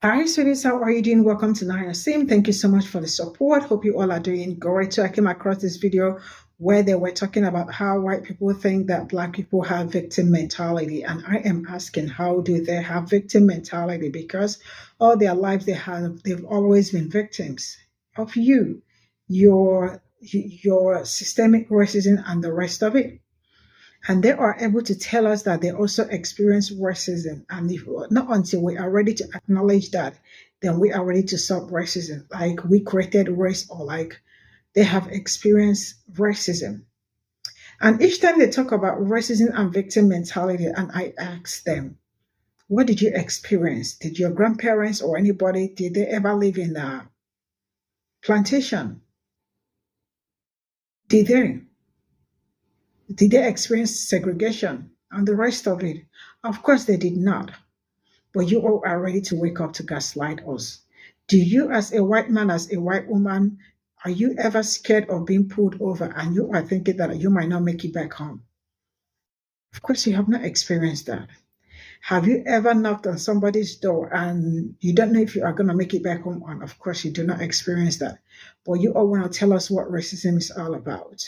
Hi, students. How are you doing? Welcome to Naya Sim. Thank you so much for the support. Hope you all are doing great. So I came across this video where they were talking about how white people think that Black people have victim mentality. And I am asking, how do they have victim mentality? Because all their lives they've always been victims of your systemic racism and the rest of it. And they are able to tell us that they also experience racism. And if not until we are ready to acknowledge that, then we are ready to stop racism. Like we created race, or like they have experienced racism. And each time they talk about racism and victim mentality, and I ask them, what did you experience? Did your grandparents or anybody, did they ever live in a plantation? Did they? Did they experience segregation and the rest of it? Of course, they did not. But you all are ready to wake up to gaslight us. Do you, as a white man, as a white woman, are you ever scared of being pulled over and you are thinking that you might not make it back home? Of course, you have not experienced that. Have you ever knocked on somebody's door and you don't know if you are going to make it back home? And of course, you do not experience that. But you all want to tell us what racism is all about.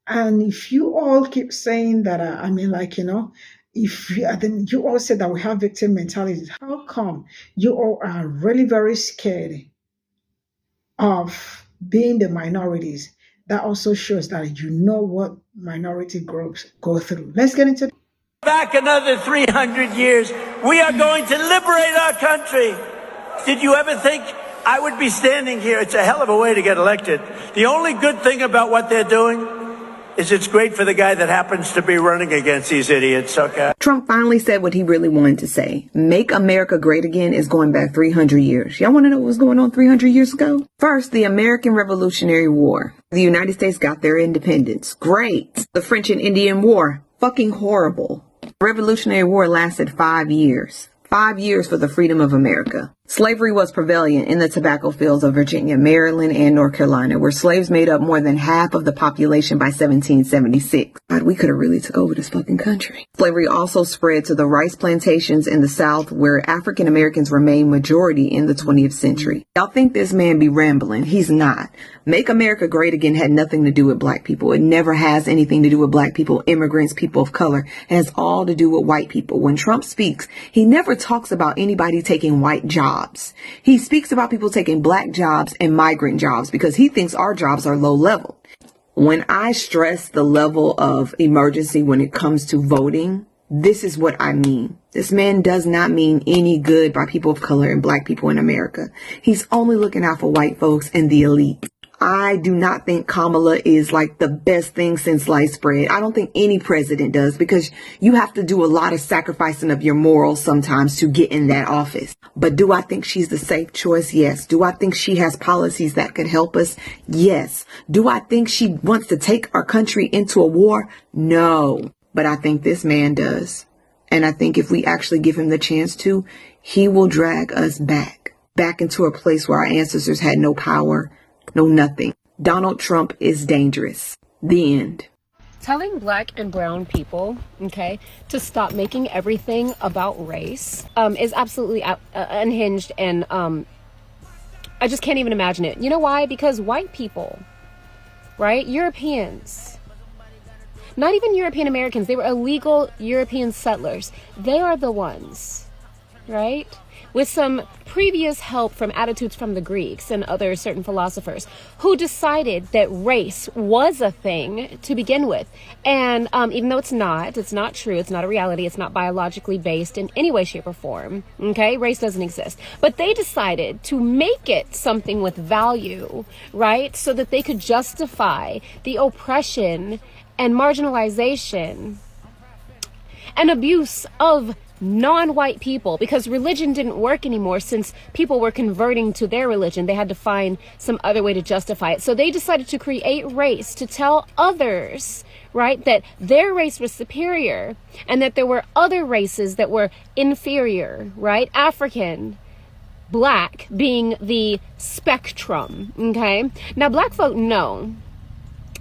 And if you all keep saying that, then you all said that we have victim mentality, how come you all are really very scared of being the minorities? That also shows that you know what minority groups go through. Let's get into it. Back another 300 years, we are going to liberate our country. Did you ever think I would be standing here? It's a hell of a way to get elected. The only good thing about what they're doing is it's great for the guy that happens to be running against these idiots, okay? Trump finally said what he really wanted to say. Make America great again is going back 300 years. Y'all want to know what was going on 300 years ago? First, the American Revolutionary War. The United States got their independence. Great. The French and Indian War. Fucking horrible. The Revolutionary War lasted 5 years. 5 years for the freedom of America. Slavery was prevalent in the tobacco fields of Virginia, Maryland, and North Carolina, where slaves made up more than half of the population by 1776. God, we could have really took over this fucking country. Slavery also spread to the rice plantations in the South, where African Americans remained majority in the 20th century. Y'all think this man be rambling? He's not. Make America Great Again had nothing to do with Black people. It never has anything to do with Black people, immigrants, people of color. It has all to do with white people. When Trump speaks, he never talks about anybody taking white jobs. He speaks about people taking Black jobs and migrant jobs because he thinks our jobs are low level. When I stress the level of emergency when it comes to voting, this is what I mean. This man does not mean any good by people of color and Black people in America. He's only looking out for white folks and the elite. I do not think Kamala is like the best thing since sliced bread. I don't think any president does, because you have to do a lot of sacrificing of your morals sometimes to get in that office. But do I think she's the safe choice? Yes. Do I think she has policies that could help us? Yes. Do I think she wants to take our country into a war? No. But I think this man does. And I think if we actually give him the chance to, he will drag us back into a place where our ancestors had no power. No, nothing. Donald Trump is dangerous. The end. Telling Black and brown people, okay, to stop making everything about race is absolutely unhinged, and I just can't even imagine it. You know why? Because white people, right? Europeans, not even European Americans, they were illegal European settlers. They are the ones, right? With some previous help from attitudes from the Greeks and other certain philosophers who decided that race was a thing to begin with. And even though it's not true, it's not a reality, it's not biologically based in any way, shape, or form, okay? Race doesn't exist. But they decided to make it something with value, right? So that they could justify the oppression and marginalization and abuse of non-white people, because religion didn't work anymore since people were converting to their religion. They had to find some other way to justify it. So they decided to create race to tell others, right, that their race was superior and that there were other races that were inferior, right? African, Black being the spectrum, okay? Now, Black folk know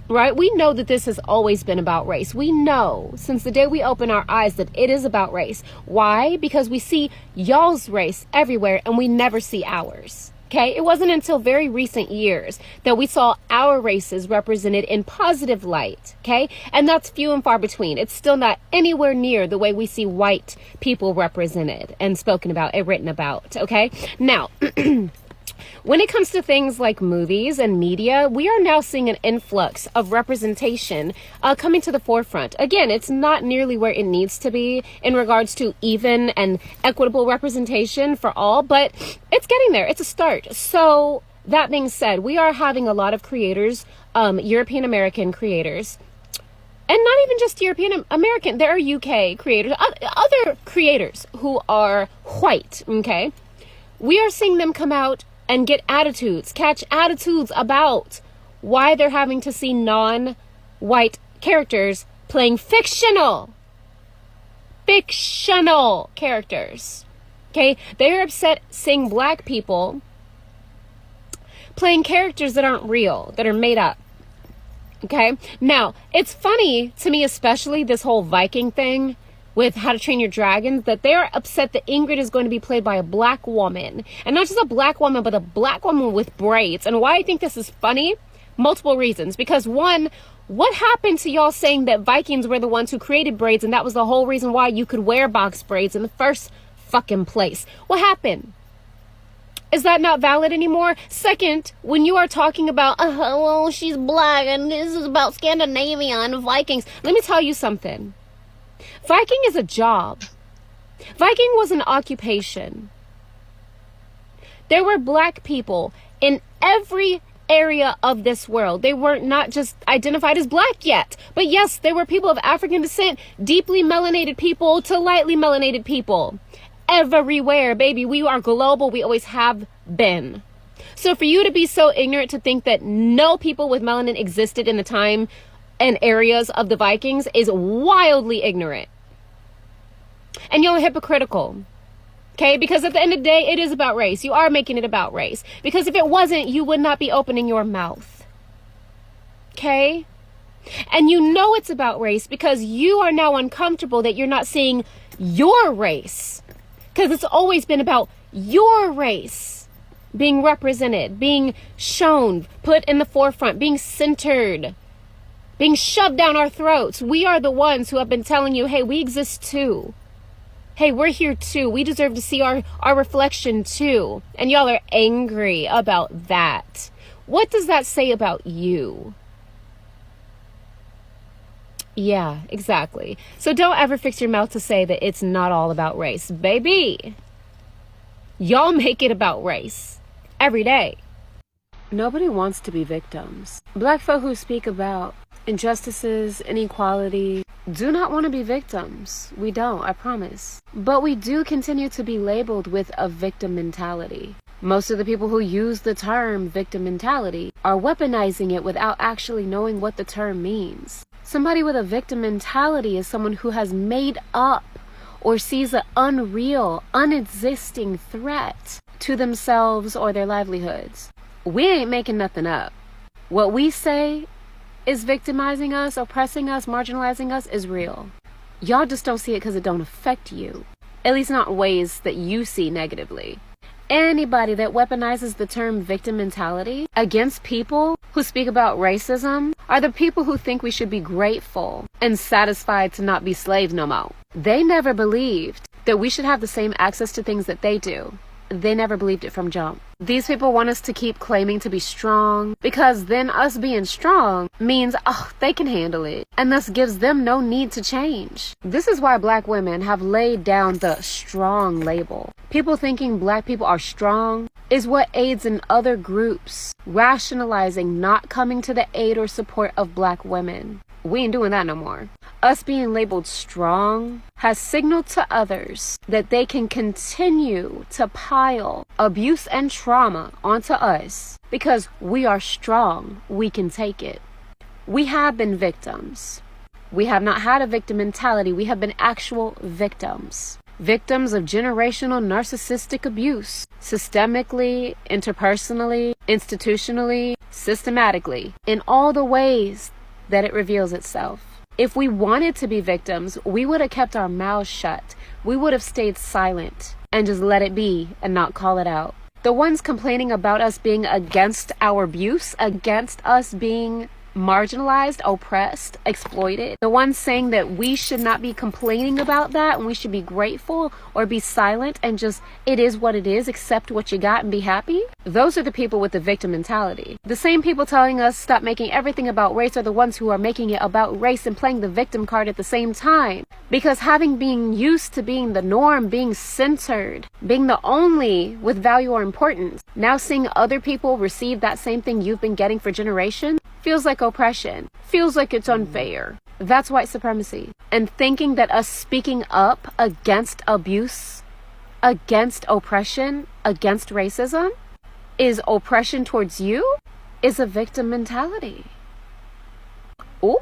right? We know that this has always been about race. We know since the day we open our eyes that it is about race. Why? Because we see y'all's race everywhere and we never see ours. Okay, it wasn't until very recent years that we saw our races represented in positive light. Okay, and that's few and far between. It's still not anywhere near the way we see white people represented and spoken about and written about. Okay, now when it comes to things like movies and media, we are now seeing an influx of representation coming to the forefront. Again, it's not nearly where it needs to be in regards to even and equitable representation for all, but it's getting there. It's a start. So that being said, we are having a lot of creators, European American creators, and not even just European American. There are UK creators, other creators who are white. Okay, we are seeing them come out and catch attitudes about why they're having to see non-white characters playing fictional characters. Okay, they're upset seeing black people playing characters that aren't real, that are made up. Okay, now it's funny to me, especially this whole Viking thing with How to Train Your Dragon, that they are upset that Ingrid is going to be played by a black woman. And not just a black woman, but a black woman with braids. And why I think this is funny? Multiple reasons. Because one, what happened to y'all saying that Vikings were the ones who created braids and that was the whole reason why you could wear box braids in the first fucking place? What happened? Is that not valid anymore? Second, when you are talking about, well, she's black and this is about Scandinavia and Vikings, let me tell you something. Viking is a job. Viking was an occupation. There were black people in every area of this world. They were not just identified as black yet, but yes, there were people of African descent, deeply melanated people to lightly melanated people. Everywhere, baby. We are global. We always have been. So for you to be so ignorant to think that no people with melanin existed in the time and areas of the Vikings is wildly ignorant. And you're hypocritical. Okay, because at the end of the day, it is about race. You are making it about race. Because if it wasn't, you would not be opening your mouth. Okay? And you know it's about race because you are now uncomfortable that you're not seeing your race. Because it's always been about your race being represented, being shown, put in the forefront, being centered, being shoved down our throats. We are the ones who have been telling you, hey, we exist too. Hey, we're here too. We deserve to see our reflection too. And y'all are angry about that. What does that say about you? Yeah, exactly. So don't ever fix your mouth to say that it's not all about race. Baby, y'all make it about race every day. Nobody wants to be victims. Black folk who speak about injustices, inequality, do not want to be victims. We don't, I promise. But we do continue to be labeled with a victim mentality. Most of the people who use the term victim mentality are weaponizing it without actually knowing what the term means. Somebody with a victim mentality is someone who has made up or sees an unreal, unexisting threat to themselves or their livelihoods. We ain't making nothing up. What we say is victimizing us, oppressing us, marginalizing us is real. Y'all just don't see it because it don't affect you. At least not ways that you see negatively. Anybody that weaponizes the term victim mentality against people who speak about racism are the people who think we should be grateful and satisfied to not be slaves no more. They never believed that we should have the same access to things that they do. They never believed it from jump. These people want us to keep claiming to be strong because then us being strong means, they can handle it and thus gives them no need to change. This is why black women have laid down the strong label. People thinking black people are strong is what aids in other groups rationalizing not coming to the aid or support of black women. We ain't doing that no more. Us being labeled strong has signaled to others that they can continue to pile abuse and trauma onto us because we are strong. We can take it. We have been victims. We have not had a victim mentality. We have been actual victims. Victims of generational narcissistic abuse, systemically, interpersonally, institutionally, systematically, in all the ways that it reveals itself. If we wanted to be victims, we would have kept our mouths shut. We would have stayed silent and just let it be and not call it out. The ones complaining about us being against our abuse, against us being marginalized, oppressed, exploited, the ones saying that we should not be complaining about that and we should be grateful or be silent and just, it is what it is, accept what you got and be happy. Those are the people with the victim mentality. The same people telling us stop making everything about race are the ones who are making it about race and playing the victim card at the same time. Because having been used to being the norm, being centered, being the only with value or importance, now seeing other people receive that same thing you've been getting for generations, feels like oppression, feels like it's unfair. That's white supremacy. And thinking that us speaking up against abuse, against oppression, against racism, is oppression towards you, is a victim mentality. Ooh.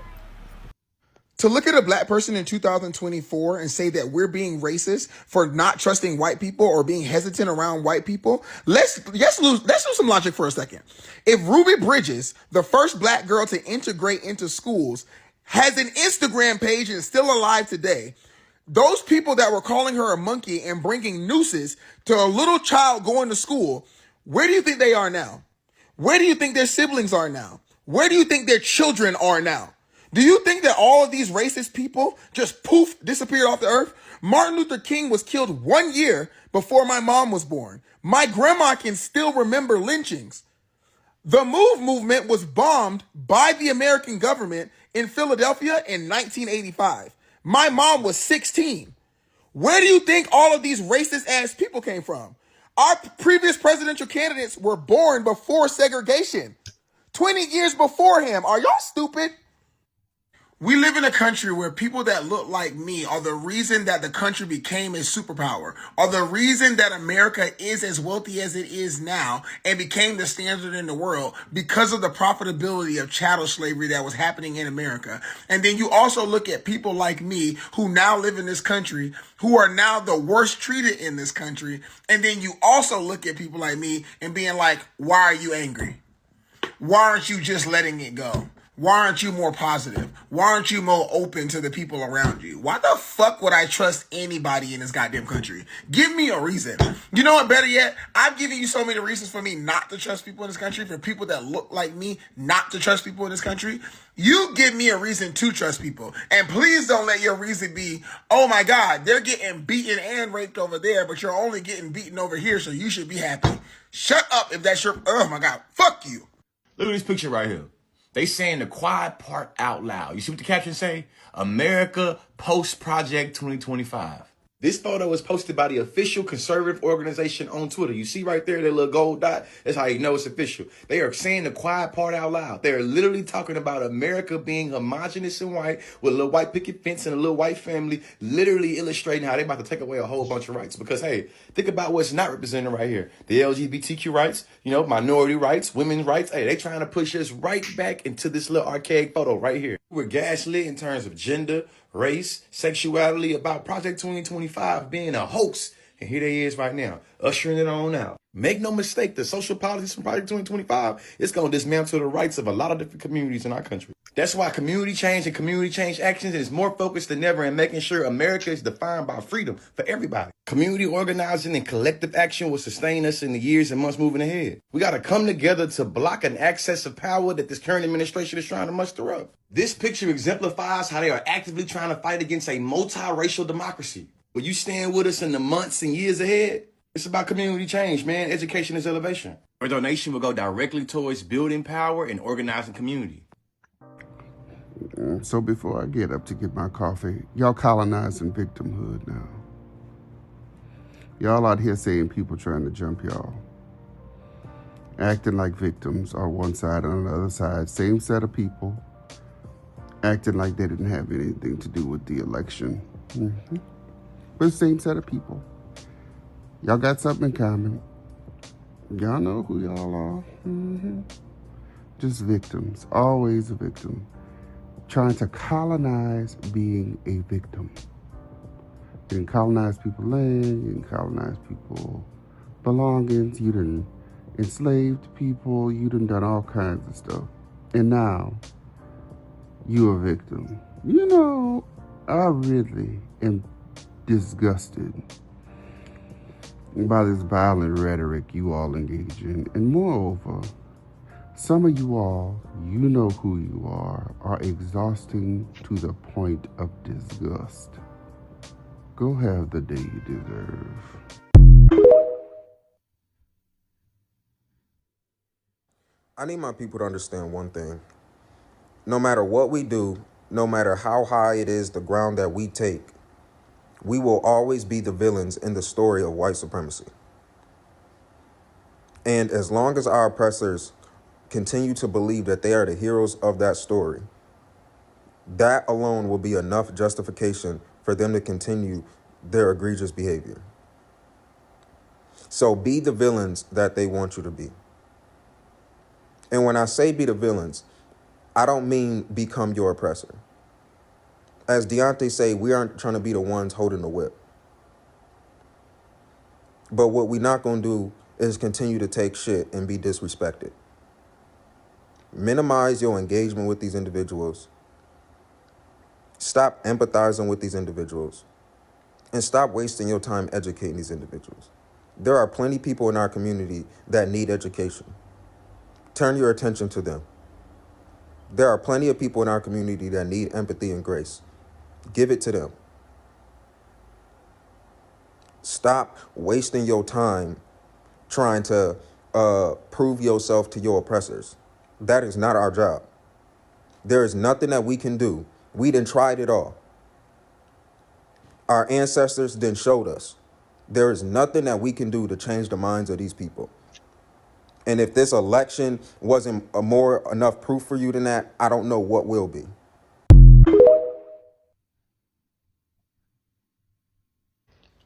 To look at a black person in 2024 and say that we're being racist for not trusting white people or being hesitant around white people, let's use some logic for a second. If Ruby Bridges, the first black girl to integrate into schools, has an Instagram page and is still alive today, those people that were calling her a monkey and bringing nooses to a little child going to school, where do you think they are now? Where do you think their siblings are now? Where do you think their children are now? Do you think that all of these racist people just poof, disappeared off the earth? Martin Luther King was killed 1 year before my mom was born. My grandma can still remember lynchings. The MOVE movement was bombed by the American government in Philadelphia in 1985. My mom was 16. Where do you think all of these racist ass people came from? Our previous presidential candidates were born before segregation. 20 years before him. Are y'all stupid? We live in a country where people that look like me are the reason that the country became a superpower, are the reason that America is as wealthy as it is now and became the standard in the world because of the profitability of chattel slavery that was happening in America. And then you also look at people like me who now live in this country, who are now the worst treated in this country. And then you also look at people like me and being like, why are you angry? Why aren't you just letting it go? Why aren't you more positive? Why aren't you more open to the people around you? Why the fuck would I trust anybody in this goddamn country? Give me a reason. You know what, better yet, I've given you so many reasons for me not to trust people in this country, for people that look like me not to trust people in this country. You give me a reason to trust people. And please don't let your reason be, oh my God, they're getting beaten and raped over there, but you're only getting beaten over here, so you should be happy. Shut up if that's your, oh my God, fuck you. Look at this picture right here. They saying the quiet part out loud. You see what the caption say? America Post Project 2025. This photo was posted by the official conservative organization on Twitter. You see right there, that little gold dot? That's how you know it's official. They are saying the quiet part out loud. They are literally talking about America being homogenous and white with a little white picket fence and a little white family, literally illustrating how they about to take away a whole bunch of rights. Because, hey, think about what's not represented right here. The LGBTQ rights, you know, minority rights, women's rights. Hey, they trying to push us right back into this little archaic photo right here. We're gaslit in terms of gender, race, sexuality, about Project 2025 being a hoax. And here they is right now, ushering it on out. Make no mistake, the social policies from Project 2025 is going to dismantle the rights of a lot of different communities in our country. That's why community change and community change actions is more focused than ever in making sure America is defined by freedom for everybody. Community organizing and collective action will sustain us in the years and months moving ahead. We got to come together to block an access of power that this current administration is trying to muster up. This picture exemplifies how they are actively trying to fight against a multiracial democracy. Will you stand with us in the months and years ahead? It's about community change, man. Education is elevation. Our donation will go directly towards building power and organizing community. So before I get up to get my coffee, y'all colonizing victimhood now. Y'all out here saying people trying to jump y'all. Acting like victims on one side and on the other side, same set of people. Acting like they didn't have anything to do with the election. But same set of people. Y'all got something in common. Y'all know who y'all are. Just victims, always a victim. Trying to colonize being a victim. You didn't colonize people's land, you didn't colonize people's belongings, you done enslaved people, you done all kinds of stuff. And now, You a victim. You know, I really am disgusted by this violent rhetoric you all engage in. And moreover, some of you all, you know who you are exhausting to the point of disgust. Go have the day you deserve. I need my people to understand one thing. No matter what we do, no matter how high it is the ground that we take, we will always be the villains in the story of white supremacy. And as long as our oppressors continue to believe that they are the heroes of that story, that alone will be enough justification for them to continue their egregious behavior. So be the villains that they want you to be. And when I say be the villains, I don't mean become your oppressor. As Deontay say, we aren't trying to be the ones holding the whip. But what we're not going to do is continue to take shit and be disrespected. Minimize your engagement with these individuals. Stop empathizing with these individuals. And stop wasting your time educating these individuals. There are plenty of people in our community that need education. Turn your attention to them. There are plenty of people in our community that need empathy and grace. Give it to them. Stop wasting your time trying to prove yourself to your oppressors. That is not our job. There is nothing that we can do. We done tried it all. Our ancestors then showed us. There is nothing that we can do to change the minds of these people. And if this election wasn't enough proof for you than that, I don't know what will be.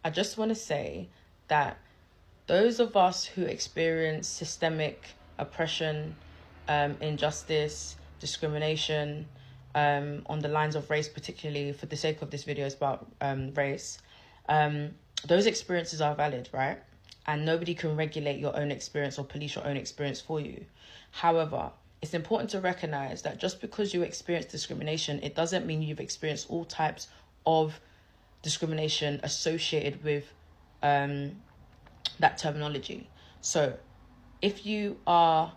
I just want to say that those of us who experience systemic oppression, injustice, discrimination, on the lines of race, particularly for the sake of this video, it's about race, those experiences are valid, right? And nobody can regulate your own experience or police your own experience for you. However, it's important to recognize that just because you experience discrimination, it doesn't mean you've experienced all types of discrimination associated with that terminology. So if you are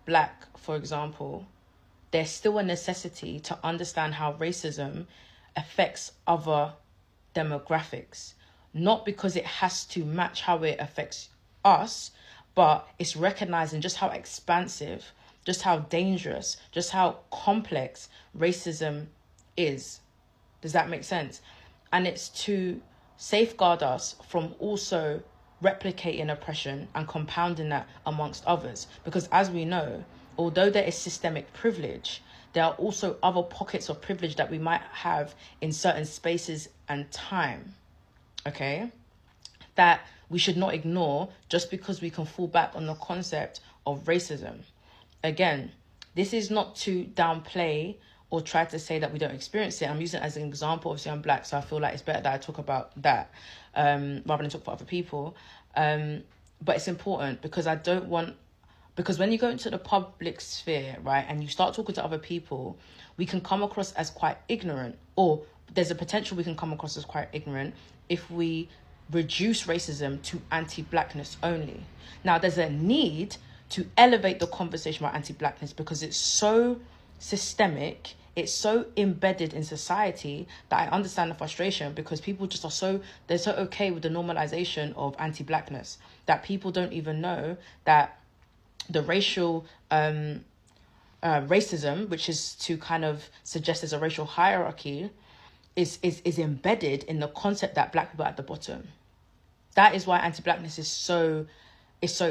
Black, for example, there's still a necessity to understand how racism affects other demographics. Not because it has to match how it affects us, but it's recognizing just how expansive, just how dangerous, just how complex racism is. Does that make sense? And it's to safeguard us from also replicating oppression and compounding that amongst others. Because as we know, although there is systemic privilege, there are also other pockets of privilege that we might have in certain spaces and time. Okay, that we should not ignore just because we can fall back on the concept of racism. Again, this is not to downplay or try to say that we don't experience it. I'm using it as an example. Obviously, I'm Black, so I feel like it's better that I talk about that rather than talk about other people. But it's important because because when you go into the public sphere, right, and you start talking to other people, we can come across as quite ignorant, or there's a potential we can come across as quite ignorant if we reduce racism to anti-Blackness only. Now, there's a need to elevate the conversation about anti-Blackness because it's so systemic, it's so embedded in society that I understand the frustration because people just they're so okay with the normalization of anti-Blackness that people don't even know that the racial racism, which is to kind of suggest there's a racial hierarchy, is embedded in the concept that Black people are at the bottom. That is why anti-Blackness is so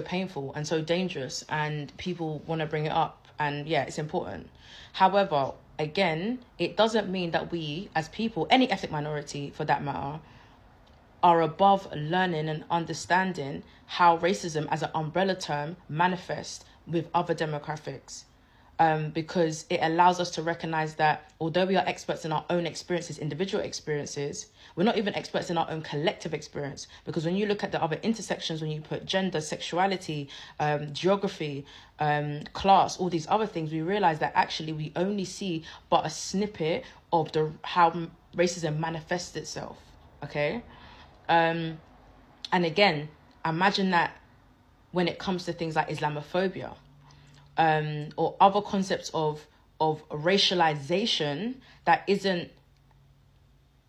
painful and so dangerous, and people want to bring it up, and yeah, it's important. However, again, it doesn't mean that we as people, any ethnic minority for that matter, are above learning and understanding how racism as an umbrella term manifests with other demographics. because it allows us to recognize that although we are experts in our own experiences, individual experiences, we're not even experts in our own collective experience. Because when you look at the other intersections, when you put gender, sexuality, geography, class, all these other things, we realize that actually we only see but a snippet of how racism manifests itself. Okay. And again, imagine that when it comes to things like Islamophobia, or other concepts of racialization that isn't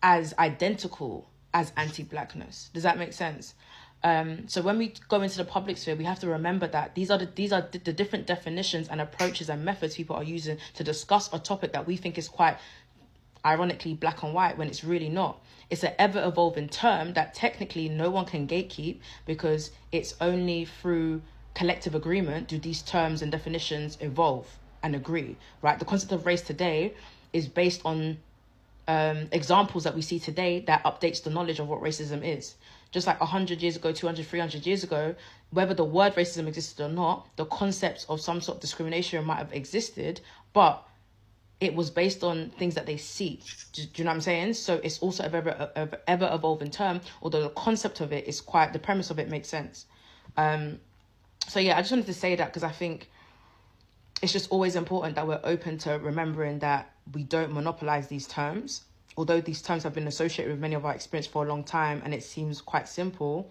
as identical as anti-blackness. Does that make sense? So when we go into the public sphere, we have to remember that these are the different definitions and approaches and methods people are using to discuss a topic that we think is quite ironically black and white when it's really not. It's an ever-evolving term that technically no one can gatekeep, because it's only through collective agreement do these terms and definitions evolve and agree, right? The concept of race today is based on examples that we see today that updates the knowledge of what racism is. Just like 100 years ago, 200, 300 years ago, whether the word racism existed or not, the concepts of some sort of discrimination might have existed, but it was based on things that they see. Do you know what I'm saying? So it's also an ever evolving term, although the concept of it is the premise of it makes sense. So yeah, I just wanted to say that because I think it's just always important that we're open to remembering that we don't monopolize these terms. Although these terms have been associated with many of our experience for a long time and it seems quite simple,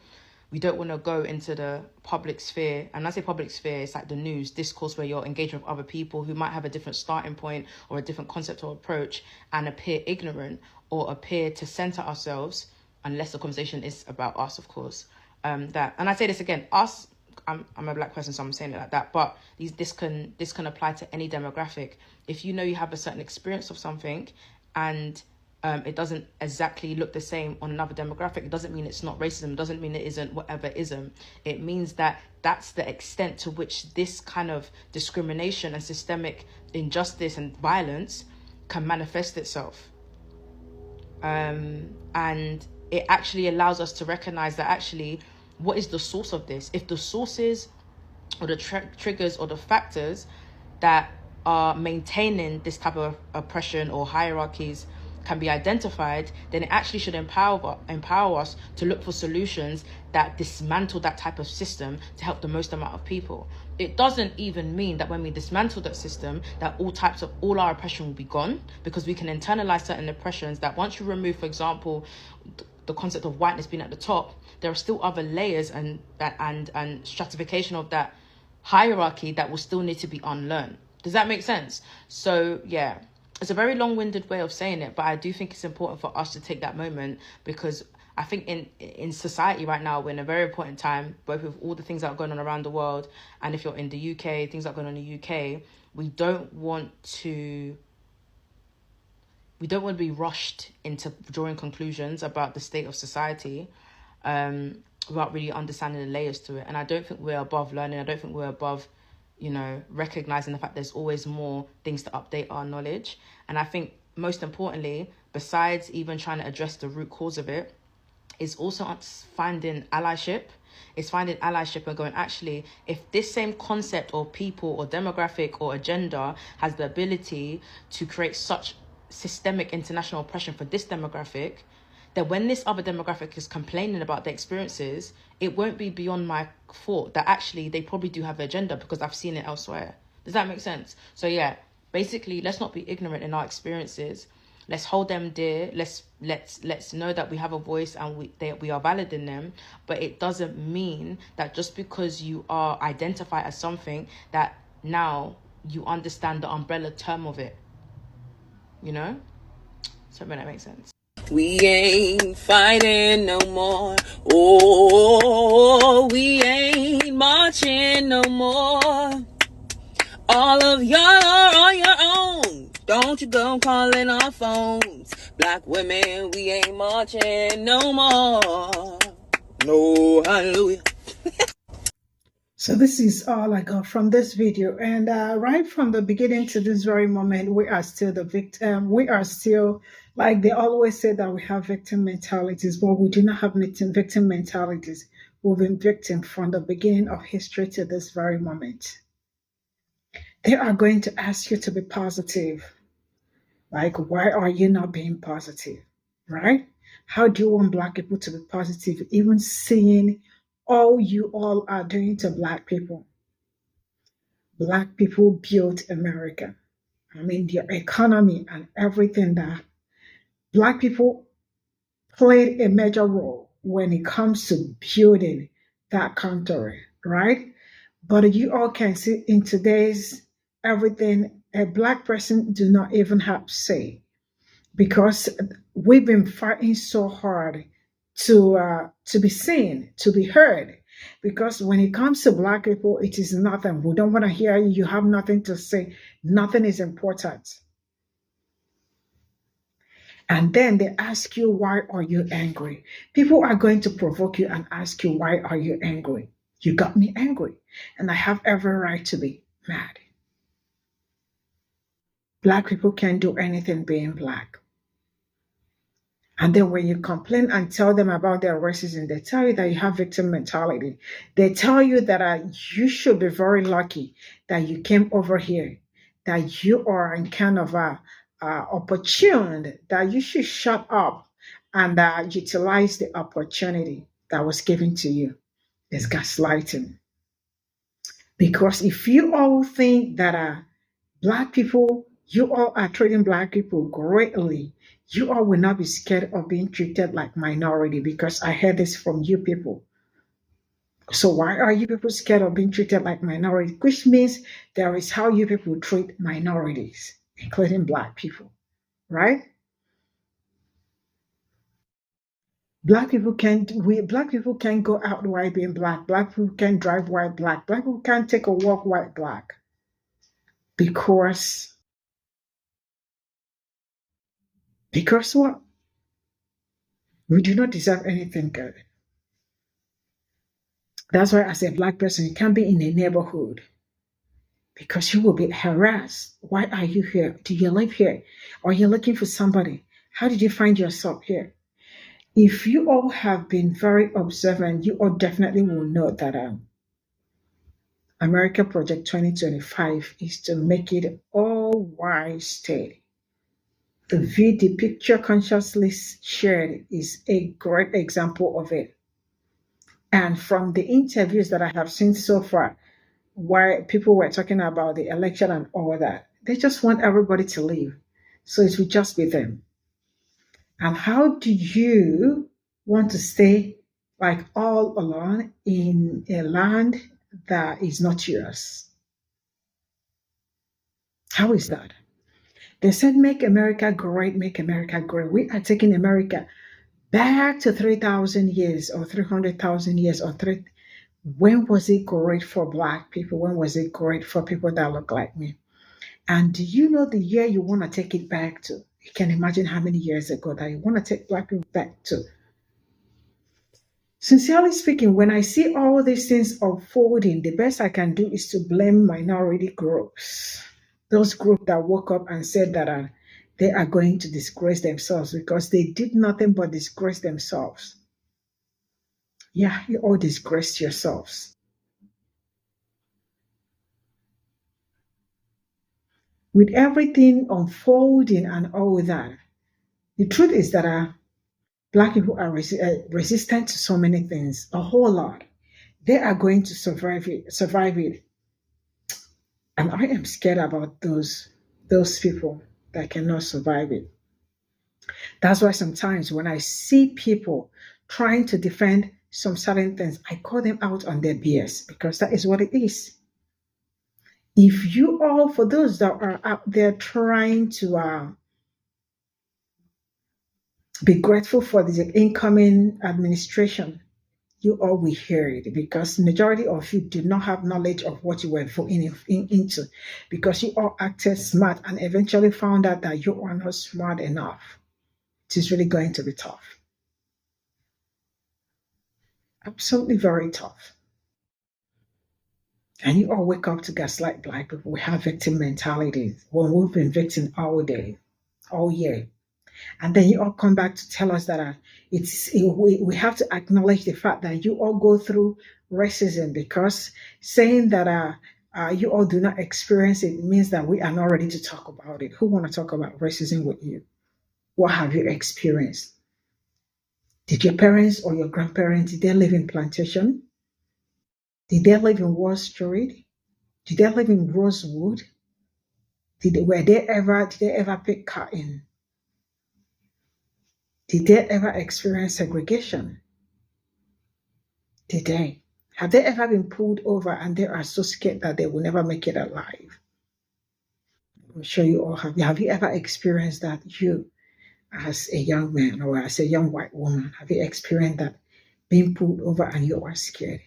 we don't want to go into the public sphere. And when I say public sphere, it's like the news, discourse, where you're engaging with other people who might have a different starting point or a different concept or approach and appear ignorant or appear to center ourselves, unless the conversation is about us, of course. And I say this again, us, I'm a black person, so I'm saying it like that, but this can apply to any demographic. If you know you have a certain experience of something and it doesn't exactly look the same on another demographic, it doesn't mean it's not racism, it doesn't mean it isn't whatever ism. It means that that's the extent to which this kind of discrimination and systemic injustice and violence can manifest itself. And it actually allows us to recognize that actually, what is the source of this? If the sources or the triggers or the factors that are maintaining this type of oppression or hierarchies can be identified, then it actually should empower us to look for solutions that dismantle that type of system to help the most amount of people. It doesn't even mean that when we dismantle that system, that all our oppression will be gone, because we can internalize certain oppressions that once you remove, for example, the concept of whiteness being at the top, there are still other layers and stratification of that hierarchy that will still need to be unlearned. Does that make sense? So yeah, it's a very long-winded way of saying it, but I do think it's important for us to take that moment, because I think in society right now, we're in a very important time, both with all the things that are going on around the world, and if you're in the UK, things that are going on in the UK, we don't want to be rushed into drawing conclusions about the state of society without really understanding the layers to it. And I don't think we're above learning. I don't think we're above, recognizing the fact there's always more things to update our knowledge. And I think most importantly, besides even trying to address the root cause of it, is also finding allyship. It's finding allyship and going, actually, if this same concept or people or demographic or agenda has the ability to create such systemic international oppression for this demographic, that when this other demographic is complaining about their experiences, it won't be beyond my thought that actually they probably do have an agenda, because I've seen it elsewhere. Does that make sense? So yeah, basically, let's not be ignorant in our experiences. Let's hold them dear. Let's know that we have a voice and we are valid in them. But it doesn't mean that just because you are identified as something, that now you understand the umbrella term of it. So that makes sense. We ain't fighting no more. Oh, we ain't marching no more. All of y'all are on your own. Don't you go calling our phones. Black women, we ain't marching no more. No, hallelujah. So this is all I got from this video. And right from the beginning to this very moment, we are still the victim. We are still, like they always say that we have victim mentalities, but we do not have victim mentalities. We've been victim from the beginning of history to this very moment. they are going to ask you to be positive. Like, why are you not being positive? Right? How do you want Black people to be positive, even seeing all you all are doing to Black people? Black people built America. I mean, their economy and everything that Black people played a major role when it comes to building that country, right? But you all can see in today's everything, a Black person do not even have say, because we've been fighting so hard to be seen, to be heard. Because when it comes to Black people, it is nothing. We don't want to hear you. You have nothing to say. Nothing is important. And then they ask you, why are you angry? People are going to provoke you and ask you, why are you angry? You got me angry, and I have every right to be mad. Black people can't do anything being Black. And then when you complain and tell them about their racism, they tell you that you have victim mentality. They tell you that you should be very lucky that you came over here, that you are in kind of a opportune, that you should shut up and utilize the opportunity that was given to you. It's gaslighting. Because if you all think that Black people, you all are treating Black people greatly, you all will not be scared of being treated like minority, because I heard this from you people. So why are you people scared of being treated like minority? Which means there is how you people treat minorities, including Black people, right? Black people can't go out white being Black. Black people can't drive white Black. Black people can't take a walk white Black. Because what? We do not deserve anything good. That's why as a Black person, you can't be in a neighborhood, because you will be harassed. Why are you here? Do you live here? Are you looking for somebody? How did you find yourself here? If you all have been very observant, you all definitely will know that America Project 2025 is to make it all white state. The picture consciously shared is a great example of it. And from the interviews that I have seen so far, why people were talking about the election and all that, they just want everybody to leave. So it will just be them. And how do you want to stay like all alone in a land that is not yours? How is that? They said, make America great, make America great. We are taking America back to 3,000 years or 300,000 years or when was it great for Black people? When was it great for people that look like me? And do you know the year you want to take it back to? You can imagine how many years ago that you want to take Black people back to. Sincerely speaking, when I see all these things unfolding, the best I can do is to blame minority groups. Those groups that woke up and said that they are going to disgrace themselves, because they did nothing but disgrace themselves. Yeah, you all disgraced yourselves. With everything unfolding and all that, the truth is that Black people are resistant to so many things, a whole lot. They are going to survive it. And I am scared about those people that cannot survive it. That's why sometimes when I see people trying to defend some certain things, I call them out on their BS, because that is what it is. If you all, for those that are out there trying to be grateful for the incoming administration, you all will hear it, because majority of you did not have knowledge of what you were voting into, because you all acted smart and eventually found out that you are not smart enough. It is really going to be tough. Absolutely very tough. And you all wake up to gaslight Black people. We have victim mentality when we've been victim all day, all year. And then you all come back to tell us that we have to acknowledge the fact that you all go through racism, because saying that you all do not experience it, it means that we are not ready to talk about it. Who want to talk about racism with you? What have you experienced? Did your parents or your grandparents, did they live in plantation? Did they live in Wall Street? Did they live in Rosewood? Did they ever pick cotton? Did they ever experience segregation? Did they? Have they ever been pulled over and they are so scared that they will never make it alive? I'm sure you all have. Have you ever experienced that? You, as a young man or as a young white woman, have you experienced that, being pulled over and you are scared?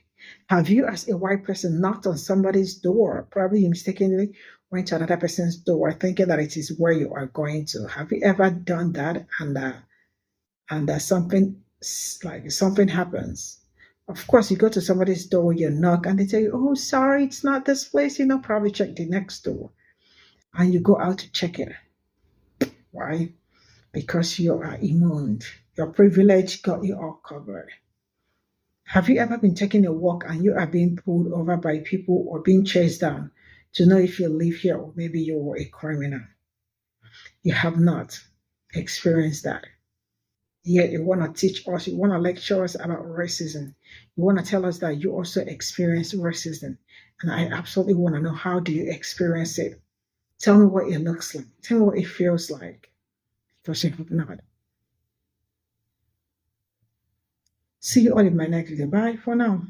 Have you, as a white person, knocked on somebody's door? Probably you mistakenly went to another person's door thinking that it is where you are going to. Have you ever done that and something happens? Of course, you go to somebody's door, you knock, and they tell you, "Oh, sorry, it's not this place." You know, probably check the next door, and you go out to check it. Why? Because you are immune. Your privilege got you all covered. Have you ever been taking a walk and you are being pulled over by people or being chased down to know if you live here or maybe you were a criminal? You have not experienced that. Yet you want to teach us, you want to lecture us about racism. You want to tell us that you also experience racism. And I absolutely want to know, how do you experience it? Tell me what it looks like. Tell me what it feels like. Because you have not. See you all in my next video. Bye for now.